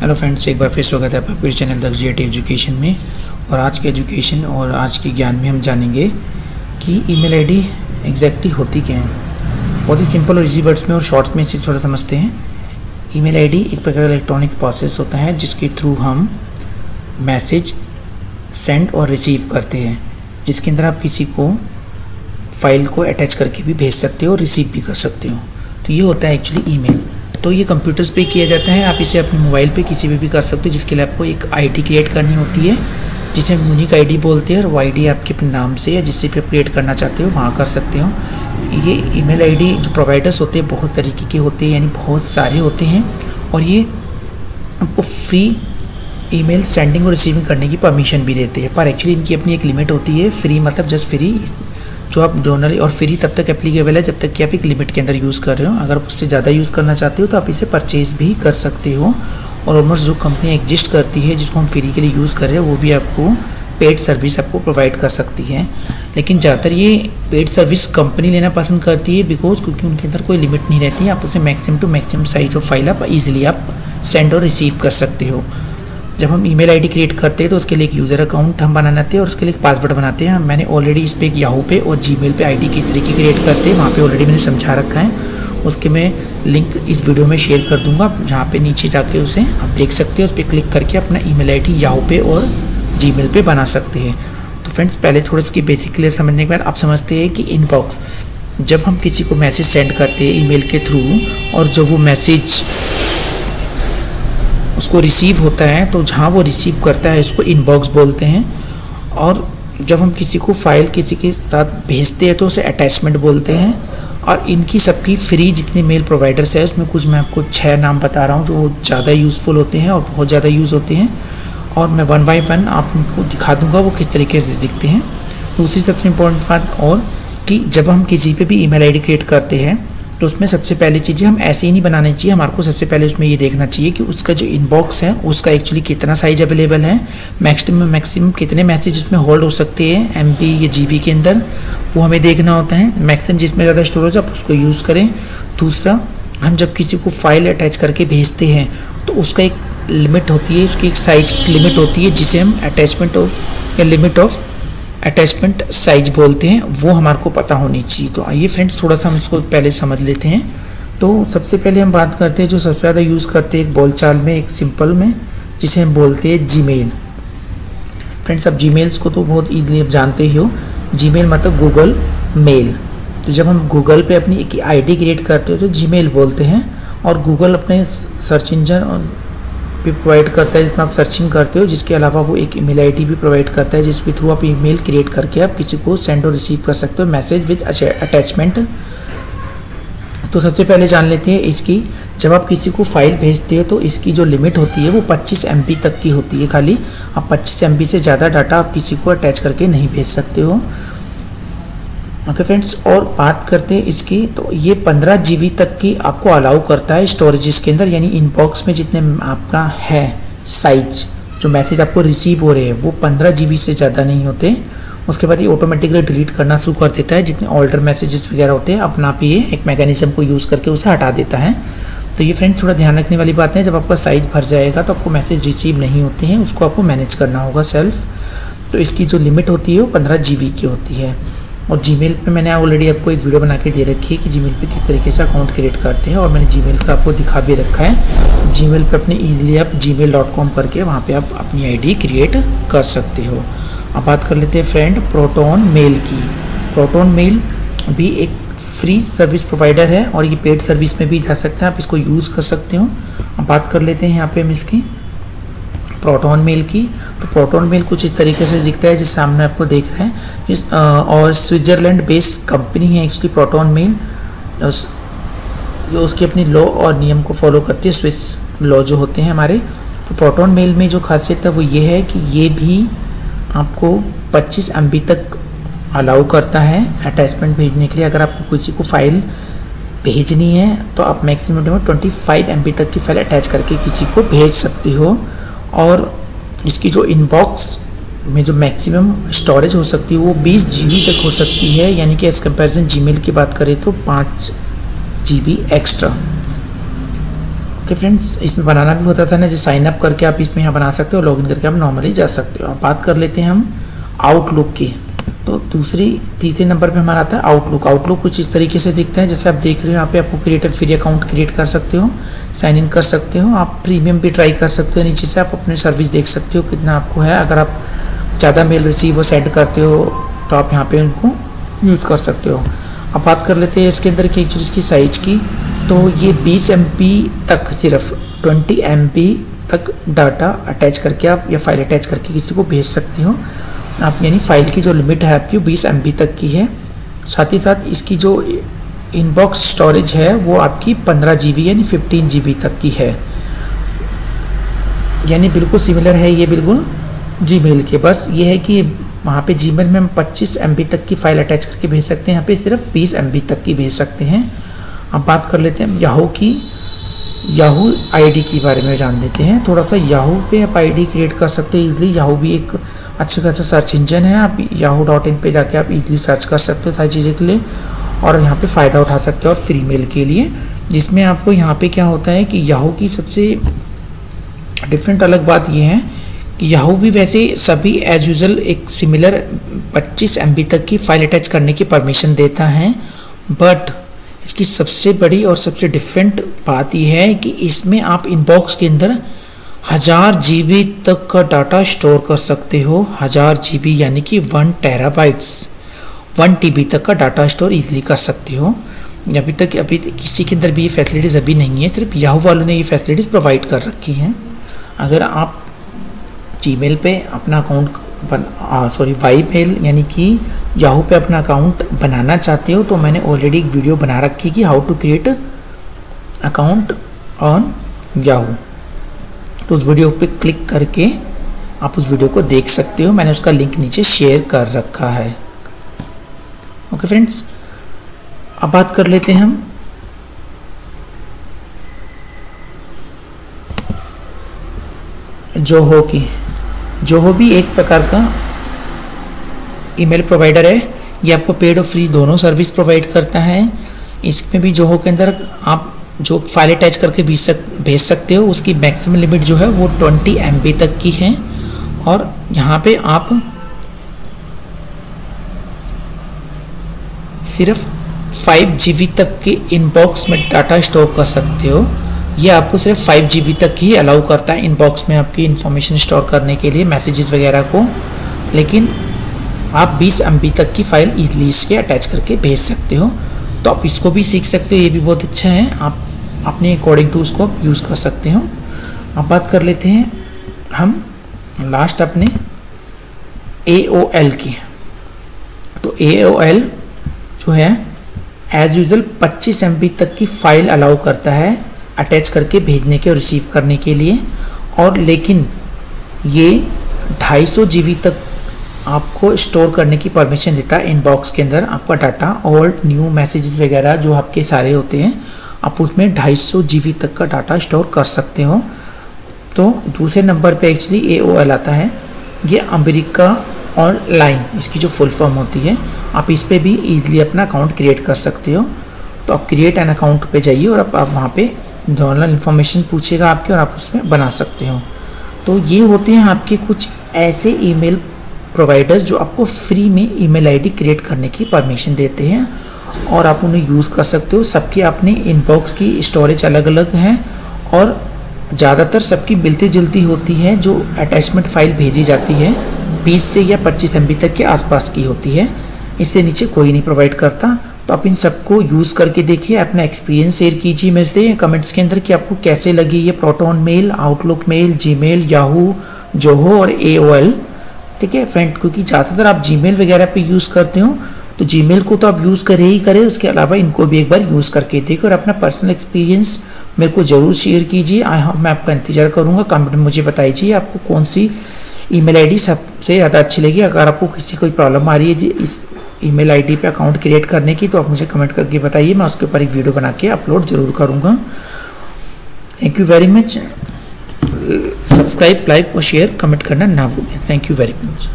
Hello friends, एक बार फिर स्वागत है आपका फिर चैनल दक्ष जेटी एजुकेशन में। और आज के एजुकेशन और आज के ज्ञान में हम जानेंगे कि ईमेल आईडी एग्जैक्टली होती क्या है। बहुत ही सिंपल और इजी वर्ड्स में और शॉर्ट्स में इसे थोड़ा समझते हैं। ईमेल आईडी एक प्रकार का इलेक्ट्रॉनिक प्रोसेस होता है जिसके थ्रू हम मैसेज सेंड और रिसीव करते हैं, जिसके अंदर आप किसी को फाइल को अटैच करके भी भेज सकते हो और रिसीव भी कर सकते हो। तो ये होता है एक्चुअली ईमेल। तो ये कंप्यूटर्स पे किया जाता है, आप इसे अपने मोबाइल पे किसी पे भी कर सकते हो, जिसके लिए आपको एक आईडी क्रिएट करनी होती है जिसे हम यूनिक आईडी बोलते हैं। और वो आईडी आपके अपने नाम से या जिससे भी आप क्रिएट करना चाहते हो वहाँ कर सकते हो। ये ईमेल आईडी जो प्रोवाइडर्स होते हैं बहुत तरीके के होते हैं, यानी बहुत सारे होते हैं, और ये आपको फ्री ईमेल सेंडिंग और रिसीविंग करने की परमिशन भी देते हैं। पर एक्चुअली इनकी अपनी एक लिमिट होती है। फ्री मतलब जस्ट फ्री, जो आप जनरली, और फ्री तब तक एप्लीकेबल है जब तक कि आप एक लिमिट के अंदर यूज़ कर रहे हो। अगर आप उससे ज़्यादा यूज़ करना चाहते हो तो आप इसे परचेज़ भी कर सकते हो। और ऑलमोस्ट जो कंपनी एग्जिस्ट करती है जिसको हम फ्री के लिए यूज़ कर रहे हैं वो भी आपको पेड सर्विस आपको प्रोवाइड कर सकती है। लेकिन ज़्यादातर ये पेड सर्विस कंपनी लेना पसंद करती है क्योंकि उनके अंदर कोई लिमिट नहीं रहती है। आप उसे maximum to maximum size of file आप ईजिली आप सेंड और रिसीव कर सकते हो। जब हम ईमेल आईडी क्रिएट करते हैं तो उसके लिए एक यूज़र अकाउंट हम बनाते हैं और उसके लिए एक पासवर्ड बनाते हैं। मैंने ऑलरेडी इस पर एक याहू पे और जीमेल पे आईडी किस तरीके क्रिएट करते हैं वहाँ पे ऑलरेडी मैंने समझा रखा है। उसके मैं लिंक इस वीडियो में शेयर कर दूंगा, जहाँ पे नीचे जाके उसे आप देख सकते हो। उस पर क्लिक करके अपना ईमेल आईडी याहू पे और जीमेल पे बना सकते हैं। तो फ्रेंड्स, पहले थोड़ा इसकी बेसिक क्लियर समझने के बाद आप समझते हैं कि इनबॉक्स, जब हम किसी को मैसेज सेंड करते हैं ईमेल के थ्रू और जब वो मैसेज उसको रिसीव होता है तो जहाँ वो रिसीव करता है उसको इनबॉक्स बोलते हैं। और जब हम किसी को फाइल किसी के साथ भेजते हैं तो उसे अटैचमेंट बोलते हैं। और इनकी सबकी फ्री जितने मेल प्रोवाइडर्स है उसमें कुछ मैं आपको 6 नाम बता रहा हूँ जो ज़्यादा यूज़फुल होते हैं और बहुत ज़्यादा यूज़ होते हैं। और मैं 1 बाय 1 आपको दिखा दूँगा वो किस तरीके से दिखते हैं। दूसरी सबसे इम्पोर्टेंट बात और कि जब हम किसी पे भी ईमेल आईडी क्रिएट करते हैं तो उसमें सबसे पहली चीज़ें हम ऐसे ही नहीं बनानी चाहिए। हमारे को सबसे पहले उसमें ये देखना चाहिए कि उसका जो इनबॉक्स है उसका एक्चुअली कितना साइज अवेलेबल है, मैक्सिमम कितने मैसेज उसमें होल्ड हो सकते हैं MB या GB के अंदर, वो हमें देखना होता है। मैक्सिमम जिसमें ज़्यादा स्टोरेज आप उसको यूज़ करें। दूसरा, हम जब किसी को फाइल अटैच करके भेजते हैं तो उसका एक लिमिट होती है, उसकी एक साइज लिमिट होती है जिसे हम अटैचमेंट ऑफ या लिमिट ऑफ अटैचमेंट साइज बोलते हैं, वो हमारे को पता होनी चाहिए। तो आइए फ्रेंड्स थोड़ा सा हम इसको पहले समझ लेते हैं। तो सबसे पहले हम बात करते हैं जो सबसे ज़्यादा यूज़ करते हैं एक बोलचाल में, एक सिंपल में, जिसे हम बोलते हैं जीमेल। फ्रेंड्स, अब जीमेल्स को तो बहुत ईजिली आप जानते ही हो। जीमेल मतलब गूगल मेल। तो जब हम गूगल पे अपनी एक आईडी क्रिएट करते हो तो जीमेल बोलते हैं। और गूगल अपने सर्च इंजन भी प्रोवाइड करता है जिसमें आप सर्चिंग करते हो, जिसके अलावा वो एक ईमेल आईडी भी प्रोवाइड करता है जिसके थ्रू आप ईमेल क्रिएट करके आप किसी को सेंड और रिसीव कर सकते हो मैसेज विद अटैचमेंट। तो सबसे पहले जान लेते हैं इसकी, जब आप किसी को फाइल भेजते हो तो इसकी जो लिमिट होती है वो 25 MB तक की होती है खाली। आप 25 MB से ज़्यादा डाटा आप किसी को अटैच करके नहीं भेज सकते हो। ओके फ्रेंड्स, और बात करते हैं इसकी, तो ये 15 GB तक की आपको अलाउ करता है स्टोरेज के अंदर, यानी इनबॉक्स में जितने आपका है साइज, जो मैसेज आपको रिसीव हो रहे हैं वो 15 GB से ज़्यादा नहीं होते। उसके बाद ये ऑटोमेटिकली डिलीट करना शुरू कर देता है जितने ऑल्डर मैसेजेस वगैरह होते हैं, अपना आप ये एक मैकेनिज्म को यूज़ करके उसे हटा देता है। तो ये फ्रेंड्स थोड़ा ध्यान रखने वाली बात है, जब आपका साइज भर जाएगा तो आपको मैसेज रिसीव नहीं होते हैं, उसको आपको मैनेज करना होगा सेल्फ। तो इसकी जो लिमिट होती है वो 15 GB की होती है। और जीमेल पे मैंने ऑलरेडी आपको एक वीडियो बना के दे रखी है कि जीमेल पे किस तरीके से अकाउंट क्रिएट करते हैं, और मैंने जीमेल का आपको दिखा भी रखा है। जीमेल पे अपने ईजिली आप gmail.com करके वहाँ पे आप अपनी आईडी क्रिएट कर सकते हो। अब बात कर लेते हैं फ्रेंड प्रोटोन मेल की। प्रोटोन मेल भी एक फ्री सर्विस प्रोवाइडर है और ये पेड सर्विस में भी जा सकते हैं, आप इसको यूज़ कर सकते हो। अब बात कर लेते हैं यहाँ पे हम इसकी प्रोटोन मेल की। तो प्रोटोन मेल कुछ इस तरीके से दिखता है जिस सामने आपको देख रहे हैं। और स्विट्ज़रलैंड बेस्ड कंपनी है एक्चुअली प्रोटोन मेल। उसकी अपनी लॉ और नियम को फॉलो करती है, स्विस लॉ जो होते हैं हमारे। तो प्रोटोन मेल में जो खासियत है वो ये है कि ये भी आपको 25 MB तक अलाउ करता है अटैचमेंट भेजने के लिए। अगर आपको किसी को फाइल भेजनी है तो आप मैक्सिमम 25 MB तक की फाइल अटैच करके किसी को भेज सकते हो। और इसकी जो इनबॉक्स में जो मैक्सिमम स्टोरेज हो सकती है वो 20 GB तक हो सकती है, यानी कि एज कंपेरिजन जीमेल की बात करें तो 5 GB एक्स्ट्रा। ओके फ्रेंड्स, इसमें बनाना भी होता था ना, जैसे साइन अप करके आप इसमें यहाँ बना सकते हो, लॉगिन करके आप नॉर्मली जा सकते हो। अब बात कर लेते हैं हम आउटलुक की। तो तीसरे नंबर पे हमारा आता है आउटलुक। आउटलुक कुछ इस तरीके से दिखता है, जैसे आप देख रहे हो यहाँ पे आपको क्रिएटर फ्री अकाउंट क्रिएट कर सकते हो, साइन इन कर सकते हो, आप प्रीमियम भी ट्राई कर सकते हो। नीचे से आप अपने सर्विस देख सकते हो कितना आपको है। अगर आप ज़्यादा मेल रिसीव और सेंड करते हो तो आप यहाँ पे उनको यूज़ कर सकते हो। अब बात कर लेते हैं इसके अंदर की एक्चुअली इसकी साइज़ की। तो ये 20 MB तक, सिर्फ 20 MB तक डाटा अटैच करके आप या फाइल अटैच करके किसी को भेज सकते हो आप, यानी फाइल की जो लिमिट है आपकी 20 MB तक की है। साथ ही साथ इसकी जो इनबॉक्स स्टोरेज है वो आपकी 15 GB यानी 15 GB तक की है, यानी बिल्कुल सिमिलर है ये बिल्कुल जीमेल के। बस ये है कि वहाँ पे जीमेल में हम 25 MB तक की फ़ाइल अटैच करके भेज सकते हैं, यहाँ पे सिर्फ 20 MB तक की भेज सकते हैं। अब बात कर लेते हैं याहू की। याहू ID के बारे में जान लेते हैं थोड़ा सा। याहू पे आप ID क्रिएट कर सकते हैं ईजिली। याहू भी एक अच्छा खासा सर्च इंजन है, आप yahoo.in पे जाके आप इजीली सर्च कर सकते हो सारी चीज़ों के लिए और यहाँ पे फ़ायदा उठा सकते हो और फ्री मेल के लिए। जिसमें आपको यहाँ पे क्या होता है कि याहू की सबसे डिफरेंट अलग बात ये है कि याहू भी वैसे सभी एज यूजल एक सिमिलर 25 MB तक की फ़ाइल अटैच करने की परमिशन देता है, बट इसकी सबसे बड़ी और सबसे डिफरेंट बात यह है कि इसमें आप इनबॉक्स के अंदर 1000 GB तक का डाटा स्टोर कर सकते हो। 1000 GB यानी कि 1 TB 1 TB तक का डाटा स्टोर इजीली कर सकते हो। अभी किसी के अंदर भी ये फैसिलिटीज़ अभी नहीं है, सिर्फ याहू वालों ने ये फैसिलिटीज़ प्रोवाइड कर रखी हैं। अगर आप जीमेल पे अपना अकाउंट वाई मेल यानी कि याहू पे अपना अकाउंट बनाना चाहते हो तो मैंने ऑलरेडी एक वीडियो बना रखी है कि how to create account on Yahoo. तो उस वीडियो पे क्लिक करके आप उस वीडियो को देख सकते हो, मैंने उसका लिंक नीचे शेयर कर रखा है। ओके फ्रेंड्स, अब बात कर लेते हैं हम जोहो की। जोहो भी एक प्रकार का ईमेल प्रोवाइडर है, ये आपको पेड और फ्री दोनों सर्विस प्रोवाइड करता है। इसमें भी जोहो के अंदर आप जो फाइल अटैच करके भेज सकते हो उसकी मैक्सिमम लिमिट जो है वो 20 MB तक की है और यहाँ पे आप सिर्फ 5 GB तक के इनबॉक्स में डाटा स्टोर कर सकते हो। ये आपको सिर्फ 5 GB तक ही अलाउ करता है इनबॉक्स में आपकी इन्फॉर्मेशन स्टोर करने के लिए, मैसेजेस वगैरह को, लेकिन आप 20 MB तक की फ़ाइल ईजिली इसके अटैच करके भेज सकते हो। तो आप इसको भी सीख सकते हो, ये भी बहुत अच्छा है, आप अपने अकॉर्डिंग टू उसको यूज़ कर सकते हो। अब बात कर लेते हैं हम लास्ट अपने AOL की। तो AOL जो है एज यूजल 25 MB तक की फ़ाइल अलाउ करता है अटैच करके भेजने के और रिसीव करने के लिए, और लेकिन ये 250 GB तक आपको स्टोर करने की परमिशन देता है इनबॉक्स के अंदर। आपका डाटा ओल्ड न्यू मैसेजेस वगैरह जो आपके सारे होते हैं आप उसमें 250 GB तक का डाटा स्टोर कर सकते हो। तो दूसरे नंबर पे एक्चुअली AOL आता है, ये अमेरिका ऑनलाइन इसकी जो फुल फॉर्म होती है। आप इस पे भी ईजिली अपना अकाउंट क्रिएट कर सकते हो। तो आप क्रिएट एन अकाउंट पे जाइए और आप वहाँ पे जो ऑनलाइन इन्फॉर्मेशन पूछेगा आपकी और आप उसमें बना सकते हो। तो ये होते हैं आपके कुछ ऐसे ईमेल प्रोवाइडर्स जो आपको फ्री में ईमेल आईडी क्रिएट करने की परमिशन देते हैं और आप उन्हें यूज़ कर सकते हो। सबकी अपनी इनबॉक्स की स्टोरेज अलग अलग है और ज़्यादातर सबकी मिलती जुलती होती है। जो अटैचमेंट फ़ाइल भेजी जाती है 20 से या 25 MB तक के आसपास की होती है, इससे नीचे कोई नहीं प्रोवाइड करता। तो आप इन सबको यूज़ करके देखिए, अपना एक्सपीरियंस शेयर कीजिए मेरे से कमेंट्स के अंदर कि आपको कैसे लगी ये Proton mail, Outlook mail, Gmail, Yahoo, Zoho और AOL। ठीक है फ्रेंड, क्योंकि ज़्यादातर आप जीमेल वगैरह पे यूज़ करते हो तो जीमेल को तो आप यूज़ करें ही करें, उसके अलावा इनको भी एक बार यूज़ करके देखिए और अपना पर्सनल एक्सपीरियंस मेरे को ज़रूर शेयर कीजिए। मैं आपका इंतज़ार करूँगा। कमेंट में मुझे बताइए आपको कौन सी ईमेल आईडी सबसे ज़्यादा अच्छी लगी। अगर आपको किसी कोई प्रॉब्लम आ रही है जी इस ईमेल आईडी पे अकाउंट क्रिएट करने की तो आप मुझे कमेंट करके बताइए, मैं उसके ऊपर एक वीडियो बना के अपलोड ज़रूर करूँगा। Thank you very much. Subscribe, like और शेयर, कमेंट करना ना भूलें। Thank you very much.